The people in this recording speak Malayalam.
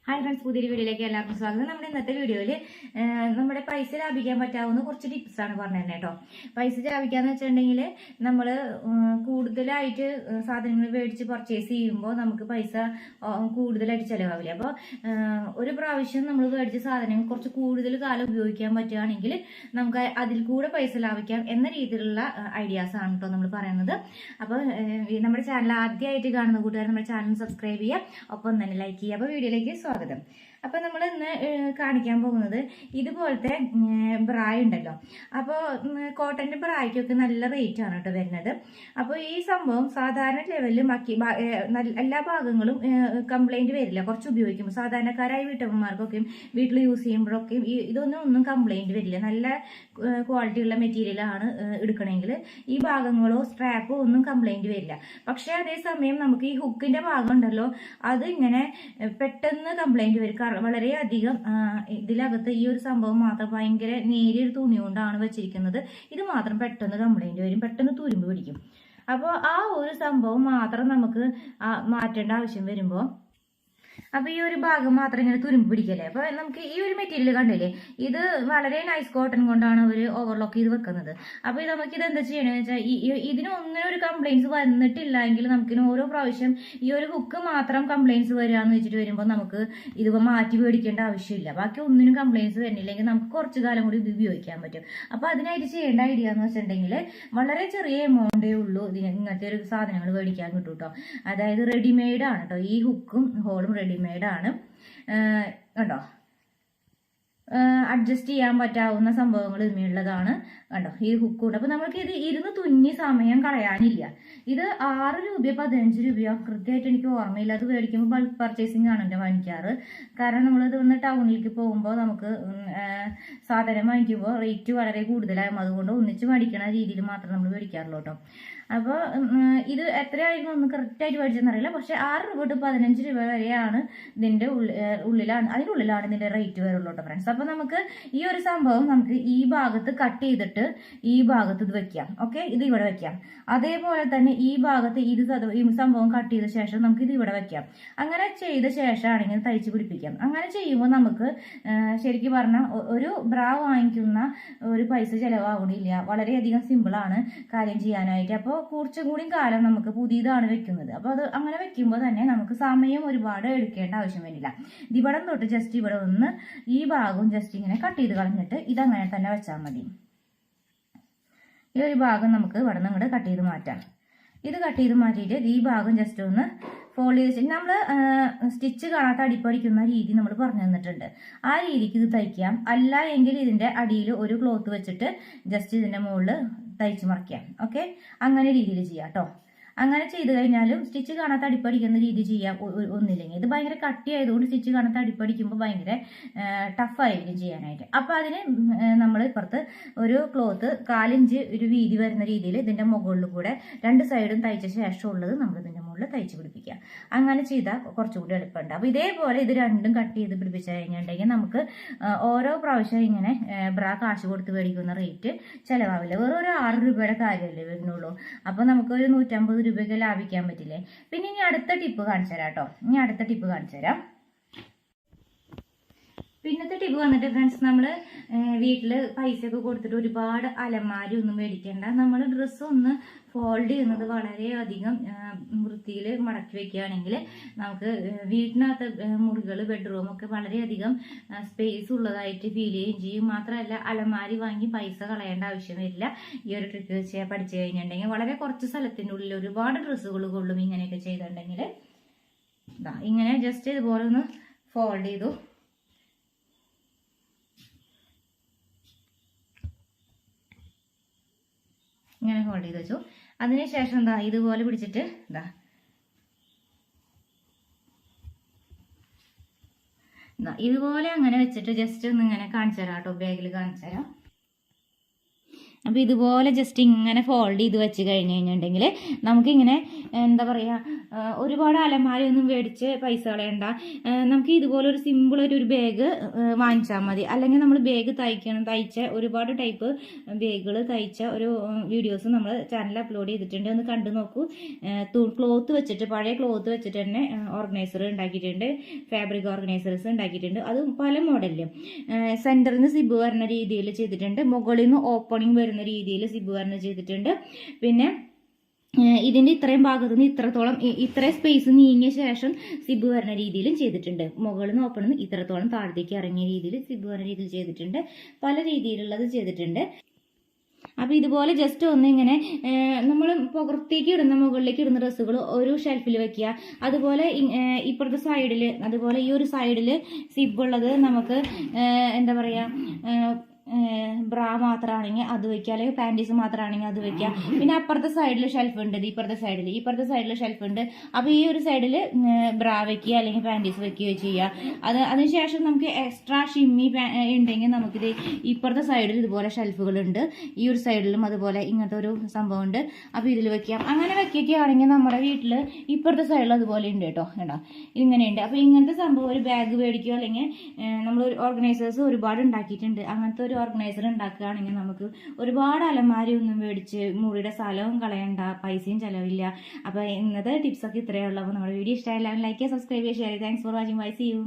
ഹായ് ഫ്രണ്ട്സ്, പുതിയൊരു വീഡിയോയിലേക്ക് എല്ലാവർക്കും സ്വാഗതം. നമ്മുടെ ഇന്നത്തെ വീഡിയോയിൽ നമ്മുടെ പൈസ ലാഭിക്കാൻ പറ്റാവുന്ന കുറച്ച് ടിപ്സ് ആണ് പറഞ്ഞത് കേട്ടോ. പൈസ ലാഭിക്കാന്ന് വെച്ചിട്ടുണ്ടെങ്കിൽ നമ്മൾ കൂടുതലായിട്ട് സാധനങ്ങൾ മേടിച്ച് പർച്ചേസ് ചെയ്യുമ്പോൾ നമുക്ക് പൈസ കൂടുതലായിട്ട് ചിലവാവില്ല. അപ്പോൾ ഒരു പ്രാവശ്യം നമ്മൾ മേടിച്ച സാധനങ്ങൾ കുറച്ച് കൂടുതൽ കാലം ഉപയോഗിക്കാൻ പറ്റുകയാണെങ്കിൽ നമുക്ക് അതിൽ കൂടെ പൈസ ലാഭിക്കാം എന്ന രീതിയിലുള്ള ഐഡിയാസ് ആണ് കേട്ടോ നമ്മൾ പറയുന്നത്. അപ്പോൾ നമ്മുടെ ചാനൽ ആദ്യമായിട്ട് കാണുന്ന കൂട്ടുകാർ നമ്മുടെ ചാനൽ സബ്സ്ക്രൈബ് ചെയ്യുക, ഒപ്പം തന്നെ ലൈക്ക് ചെയ്യുക. അപ്പോൾ വീഡിയോയിലേക്ക് സ്വാഗതം. അപ്പൊ നമ്മൾ ഇന്ന് കാണിക്കാൻ പോകുന്നത് ഇതുപോലത്തെ ബ്രായ് ഉണ്ടല്ലോ. അപ്പോൾ കോട്ടന്റെ ബ്രായ്ക്കൊക്കെ നല്ല റേറ്റ് ആണ് കേട്ടോ വരുന്നത്. അപ്പോൾ ഈ സംഭവം സാധാരണ ലെവലിൽ ബാക്കി എല്ലാ ഭാഗങ്ങളും കംപ്ലൈന്റ് വരില്ല. കുറച്ച് ഉപയോഗിക്കുമ്പോൾ സാധാരണക്കാരായ വീട്ടമ്മമാർക്കൊക്കെയും വീട്ടിൽ യൂസ് ചെയ്യുമ്പോഴൊക്കെയും ഒന്നും കംപ്ലൈന്റ് വരില്ല. നല്ല ക്വാളിറ്റി ഉള്ള മെറ്റീരിയൽ ആണ് എടുക്കണമെങ്കിൽ ഈ ഭാഗങ്ങളോ സ്ട്രാപ്പോ ഒന്നും കംപ്ലൈന്റ് വരില്ല. പക്ഷെ അതേസമയം നമുക്ക് ഈ ഹുക്കിന്റെ ഭാഗം ഉണ്ടല്ലോ, അത് ഇങ്ങനെ പെട്ടെന്ന് കംപ്ലൈന്റ് വരും. വളരെയധികം ഇതിലകത്ത് ഈ ഒരു സംഭവം മാത്രം ഭയങ്കര നേരിയൊരു തുണി കൊണ്ടാണ് വെച്ചിരിക്കുന്നത്. ഇത് മാത്രം പെട്ടെന്ന് കംപ്ലൈന്റ് വരും, പെട്ടെന്ന് തുരുമ്പ് പിടിക്കും. അപ്പോൾ ആ ഒരു സംഭവം മാത്രം നമുക്ക് മാറ്റേണ്ട ആവശ്യം വരുമ്പോൾ അപ്പൊ ഈ ഒരു ഭാഗം മാത്രം ഇങ്ങനെ തുരുമ്പ് പിടിക്കല്ലേ. അപ്പൊ നമുക്ക് ഈ ഒരു മെറ്റീരിയൽ കണ്ടില്ലേ, ഇത് വളരെ നൈസ് കോട്ടൺ കൊണ്ടാണ് ഒരു ഓവർലോക്ക് ചെയ്ത് വെക്കുന്നത്. അപ്പൊ നമുക്ക് ഇത് എന്താ ചെയ്യണമെന്ന് വെച്ചാൽ ഇതിനൊന്നും ഒരു കംപ്ലൈൻസ് വന്നിട്ടില്ല എങ്കിൽ നമുക്കിന് ഓരോ പ്രാവശ്യം ഈ ഒരു ഹുക്ക് മാത്രം കംപ്ലൈൻസ് വരികയെന്ന് വെച്ചിട്ട് വരുമ്പോൾ നമുക്ക് ഇത് മാറ്റി മേടിക്കേണ്ട ആവശ്യമില്ല. ബാക്കി ഒന്നിനും കംപ്ലൈൻസ് വരുന്നില്ലെങ്കിൽ നമുക്ക് കുറച്ചു കാലം കൂടി ഇത് ഉപയോഗിക്കാൻ പറ്റും. അപ്പൊ അതിനായിട്ട് ചെയ്യേണ്ട ഐഡിയ എന്ന് വെച്ചിട്ടുണ്ടെങ്കിൽ വളരെ ചെറിയ എമൗണ്ടേ ഉള്ളൂ ഇങ്ങനത്തെ ഒരു സാധനങ്ങൾ മേടിക്കാൻ കിട്ടും കേട്ടോ. അതായത് റെഡിമെയ്ഡ് ആണ് കേട്ടോ. ഈ ഹുക്കും ഹോളും റെഡിമെയ്ഡ് ആണ് കണ്ടോ. അഡ്ജസ്റ്റ് ചെയ്യാൻ പറ്റാവുന്ന സംഭവങ്ങൾ ഇതിനുള്ളതാണ് കണ്ടോ. ഈ ഹുക്കുണ്ട്. അപ്പൊ നമ്മൾക്ക് ഇത് ഇരുന്ന് തുന്നി സമയം കളയാനില്ല. ഇത് 6 രൂപയോ 15 രൂപയോ കൃത്യമായിട്ട് എനിക്ക് ഓർമ്മയില്ല. അത് മേടിക്കുമ്പോൾ ബൾക്ക് പർച്ചേസിംഗ് ആണ് എന്റെ വാങ്ങിക്കാറ്. കാരണം നമ്മളിത് വന്ന് ടൗണിലേക്ക് പോകുമ്പോൾ നമുക്ക് സാധനം വാങ്ങിക്കുമ്പോൾ റേറ്റ് വളരെ കൂടുതലാകും. അതുകൊണ്ട് ഒന്നിച്ച് മേടിക്കണ രീതിയിൽ മാത്രം നമ്മൾ മേടിക്കാറുള്ളൂ കേട്ടോ. അപ്പോൾ ഇത് എത്രയായിരുന്നു ഒന്ന് കറക്റ്റായിട്ട് മേടിച്ചെന്നറിയില്ല. പക്ഷെ 6 രൂപ തൊട്ട് 15 രൂപ വരെയാണ് ഇതിന്റെ അതിനുള്ളിലാണ് ഇതിന്റെ റേറ്റ് വരുള്ളൂ കേട്ടോ ഫ്രണ്ട്സ്. അപ്പൊ നമുക്ക് ഈ ഒരു സംഭവം നമുക്ക് ഈ ഭാഗത്ത് കട്ട് ചെയ്തിട്ട് ഈ ഭാഗത്ത് ഇത് വെക്കാം. ഓക്കെ, ഇത് ഇവിടെ വെക്കാം. അതേപോലെ തന്നെ ഈ ഭാഗത്ത് ഈ സംഭവം കട്ട് ചെയ്ത ശേഷം നമുക്ക് ഇത് ഇവിടെ വെക്കാം. അങ്ങനെ ചെയ്ത ശേഷമാണെങ്കിൽ തയ്ച്ച് പിടിപ്പിക്കാം. അങ്ങനെ ചെയ്യുമ്പോൾ നമുക്ക് ശരിക്കും പറഞ്ഞാൽ ഒരു ബ്രാ വാങ്ങിക്കുന്ന ഒരു പൈസ ചെലവാകണില്ല. വളരെയധികം സിമ്പിളാണ് കാര്യം ചെയ്യാനായിട്ട്. അപ്പോൾ കുറച്ചും കൂടി കാലം നമുക്ക് പുതിയതാണ് വെക്കുന്നത്. അപ്പോൾ അത് അങ്ങനെ വെക്കുമ്പോൾ തന്നെ നമുക്ക് സമയം ഒരുപാട് എടുക്കേണ്ട ആവശ്യം വരില്ല. ഇവിടെ തൊട്ട് ജസ്റ്റ് ഇവിടെ ഒന്ന് ഈ ഭാഗം ജസ്റ്റ് ഇങ്ങനെ കട്ട് ചെയ്ത് കളഞ്ഞിട്ട് ഇതങ്ങനെ തന്നെ വെച്ചാൽ മതി. ഈ ഒരു ഭാഗം നമുക്ക് ഇവിടെ നിന്ന് ഇങ്ങോട്ട് കട്ട് ചെയ്ത് മാറ്റാം. ഇത് കട്ട് ചെയ്ത് മാറ്റിയിട്ട് ഈ ഭാഗം ജസ്റ്റ് ഒന്ന് ഫോൾഡ് ചെയ്ത് നമ്മൾ സ്റ്റിച്ച് കാണാത്ത അടിപ്പടിക്കുന്ന രീതി നമ്മൾ പറഞ്ഞു തന്നിട്ടുണ്ട്. ആ രീതിക്ക് ഇത് തയ്ക്കാം. അല്ല എങ്കിൽ ഇതിന്റെ അടിയിൽ ഒരു ക്ലോത്ത് വെച്ചിട്ട് ജസ്റ്റ് ഇതിന്റെ മുകളിൽ തയ്ച്ച് മറിക്കാം. ഓക്കെ, അങ്ങനെ രീതിയിൽ ചെയ്യാം കേട്ടോ. അങ്ങനെ ചെയ്ത് കഴിഞ്ഞാലും സ്റ്റിച്ച് കാണാത്ത അടിപ്പടിക്കുന്ന രീതി ചെയ്യാം. ഒന്നില്ലെങ്കിൽ ഇത് ഭയങ്കര കട്ടി ആയതുകൊണ്ട് സ്റ്റിച്ച് കാണാത്ത അടിപ്പടിക്കുമ്പോൾ ഭയങ്കര ടഫായിരിക്കും ചെയ്യാനായിട്ട്. അപ്പൊ അതിന് നമ്മൾ ഇപ്പുറത്ത് ഒരു ക്ലോത്ത് 4 ഇഞ്ച് ഒരു വീതി വരുന്ന രീതിയിൽ ഇതിന്റെ മുകളിൽ കൂടെ 2 സൈഡും തയ്ച്ച ശേഷം ഉള്ളത് നമ്മൾ ഇതിന്റെ മുകളിൽ തയ്ച്ച് പിടിപ്പിക്കാം. അങ്ങനെ ചെയ്താൽ കുറച്ചുകൂടി എളുപ്പമുണ്ട്. അപ്പൊ ഇതേപോലെ ഇത് രണ്ടും കട്ട് ചെയ്ത് പിടിപ്പിച്ചു കഴിഞ്ഞിട്ടുണ്ടെങ്കിൽ നമുക്ക് ഓരോ പ്രാവശ്യം ഇങ്ങനെ ബ്രാ കാശ് കൊടുത്ത് മേടിക്കുന്ന റേറ്റ് ചെലവാവില്ല. വെറും ഒരു 6 രൂപയുടെ കാര്യമല്ലേ വരുന്നുള്ളൂ. അപ്പൊ നമുക്ക് ഒരു 150 രൂപയ്ക്ക് ലാഭിക്കാൻ പറ്റില്ലേ. പിന്നെ ഇനി അടുത്ത ടിപ്പ് കാണിച്ചു തരാം കേട്ടോ. പിന്നത്തെ ടിപ്പ് വന്നിട്ട് ഫ്രണ്ട്സ്, നമ്മൾ വീട്ടില് പൈസയൊക്കെ കൊടുത്തിട്ട് ഒരുപാട് അലമാരി ഒന്നും മേടിക്കേണ്ട. നമ്മൾ ഡ്രസ്സ് ഒന്ന് ഫോൾഡ് ചെയ്യുന്നത് വളരെയധികം വൃത്തിയിൽ മടക്കി വെക്കുകയാണെങ്കിൽ നമുക്ക് വീട്ടിനകത്ത് മുറികൾ ബെഡ്റൂം ഒക്കെ വളരെയധികം സ്പേസ് ഉള്ളതായിട്ട് ഫീൽ ചെയ്യുകയും ചെയ്യും. മാത്രമല്ല അലമാരി വാങ്ങി പൈസ കളയേണ്ട ആവശ്യം വരില്ല. ഈ ഒരു ട്രിക്ക് വെച്ച് പഠിച്ചു കഴിഞ്ഞിട്ടുണ്ടെങ്കിൽ വളരെ കുറച്ച് സ്ഥലത്തിൻ്റെ ഉള്ളിൽ ഒരുപാട് ഡ്രസ്സുകൾ കൊള്ളും. ഇങ്ങനെയൊക്കെ ചെയ്തിട്ടുണ്ടെങ്കിൽ ഇങ്ങനെ ജസ്റ്റ് ഇതുപോലെ ഒന്ന് ഫോൾഡ് ചെയ്തു ഇങ്ങനെ ഹോൾഡ് ചെയ്ത് വെച്ചു. അതിനുശേഷം ഇതുപോലെ പിടിച്ചിട്ട് ഇതുപോലെ അങ്ങനെ വെച്ചിട്ട് ജസ്റ്റ് ഒന്ന് ഇങ്ങനെ കാണിച്ചു തരാം കേട്ടോ. ബാഗിൽ കാണിച്ചു തരാം. അപ്പോൾ ഇതുപോലെ ജസ്റ്റ് ഇങ്ങനെ ഫോൾഡ് ചെയ്ത് വെച്ച് കഴിഞ്ഞ് കഴിഞ്ഞിട്ടുണ്ടെങ്കിൽ നമുക്കിങ്ങനെ എന്താ പറയുക, ഒരുപാട് അലമാരയൊന്നും മേടിച്ച് പൈസ കളയണ്ട. നമുക്ക് ഇതുപോലെ ഒരു സിമ്പിളായിട്ടൊരു ബാഗ് വാങ്ങിച്ചാൽ മതി. അല്ലെങ്കിൽ നമ്മൾ ബാഗ് തയ്ച്ച ഒരുപാട് ടൈപ്പ് ബാഗുകൾ തയ്ച്ച ഒരു വീഡിയോസ് നമ്മൾ ചാനലിൽ അപ്ലോഡ് ചെയ്തിട്ടുണ്ട്, ഒന്ന് കണ്ടു നോക്കൂ. ക്ലോത്ത് വെച്ചിട്ട്, പഴയ ക്ലോത്ത് വെച്ചിട്ട് തന്നെ ഓർഗനൈസർ ഉണ്ടാക്കിയിട്ടുണ്ട്, ഫാബ്രിക് ഓർഗനൈസേഴ്സ് ഉണ്ടാക്കിയിട്ടുണ്ട്. അത് പല മോഡലിലും സെൻറ്ററിൽ നിന്ന് സിബ് വരുന്ന രീതിയിൽ ചെയ്തിട്ടുണ്ട്, മുകളിൽ നിന്ന് ഓപ്പണിംഗ് വരുന്ന രീതിയിൽ സിബ് വരുന്ന ചെയ്തിട്ടുണ്ട്. പിന്നെ ഇതിൻ്റെ ഇത്രയും ഭാഗത്ത് നിന്ന് ഇത്രയും സ്പേസ് നീങ്ങിയ ശേഷം സിബ് വരുന്ന രീതിയിലും ചെയ്തിട്ടുണ്ട്. മുകളിൽ നിന്ന് ഓപ്പണിൽ നിന്ന് ഇത്രത്തോളം താഴത്തേക്ക് ഇറങ്ങിയ രീതിയിൽ സിബ് വരുന്ന രീതിയിൽ ചെയ്തിട്ടുണ്ട്. പല രീതിയിലുള്ളത് ചെയ്തിട്ടുണ്ട്. അപ്പോൾ ഇതുപോലെ ജസ്റ്റ് ഒന്ന് ഇങ്ങനെ നമ്മൾ പുറത്തേക്ക് ഇടുന്ന, മുകളിലേക്ക് ഇടുന്ന ഡ്രസ്സുകൾ ഒരു ഷെൽഫിൽ വെക്കുക. അതുപോലെ ഇപ്പുറത്തെ സൈഡിൽ, അതുപോലെ ഈ ഒരു സൈഡിൽ സിബുള്ളത് നമുക്ക് എന്താ പറയുക, ബ്രാ മാത്രമാണെങ്കിൽ അത് വെക്കുക, അല്ലെങ്കിൽ പാൻറ്റീസ് മാത്രമാണെങ്കിൽ അത് വെക്കുക. പിന്നെ അപ്പുറത്തെ സൈഡിൽ ഷെൽഫ് ഉണ്ട്, ഇപ്പുറത്തെ സൈഡിൽ ഷെൽഫ് ഉണ്ട്. അപ്പോൾ ഈ ഒരു സൈഡിൽ ബ്രാ വെക്കുക അല്ലെങ്കിൽ പാൻറ്റീസ് വെക്കുകയോ ചെയ്യുക. അതിനുശേഷം നമുക്ക് എക്സ്ട്രാ ഷിമ്മി ഉണ്ടെങ്കിൽ നമുക്കിത് ഇപ്പുറത്തെ സൈഡിൽ ഇതുപോലെ ഷെൽഫുകളുണ്ട്, ഈ ഒരു സൈഡിലും അതുപോലെ ഇങ്ങനത്തെ ഒരു സംഭവം ഉണ്ട്. അപ്പോൾ ഇതിൽ വെക്കാം. അങ്ങനെ വെക്കുകയാണെങ്കിൽ നമ്മുടെ വീട്ടിൽ ഇപ്പുറത്തെ സൈഡിൽ അതുപോലെ ഉണ്ട് കേട്ടോ, ഇങ്ങനെയുണ്ട്. അപ്പോൾ ഇങ്ങനത്തെ സംഭവം ഒരു ബാഗ് മേടിക്കുകയോ അല്ലെങ്കിൽ നമ്മൾ ഓർഗനൈസേഴ്സ് ഒരുപാട് ഉണ്ടാക്കിയിട്ടുണ്ട്. അങ്ങനത്തെ ഒരു ഓർഗനൈസർ ഉണ്ടാക്കുകയാണെങ്കിൽ നമുക്ക് ഒരുപാട് അലമാരി ഒന്നും മേടിച്ച് മുറിയുടെ സ്ഥലവും കളയണ്ട, പൈസയും ചിലവില്ല. അപ്പോൾ ഇന്നത്തെ ടിപ്സൊക്കെ ഇത്രയേ ഉള്ളൂ. അപ്പോൾ നമ്മുടെ വീഡിയോ ഇഷ്ടമായാലും ലൈക്ക് ചെയ്യുക, സബ്സ്ക്രൈബ് ചെയ്യുക, ഷെയർ ചെയ്യുക. Thanks for watching. Bye, see U.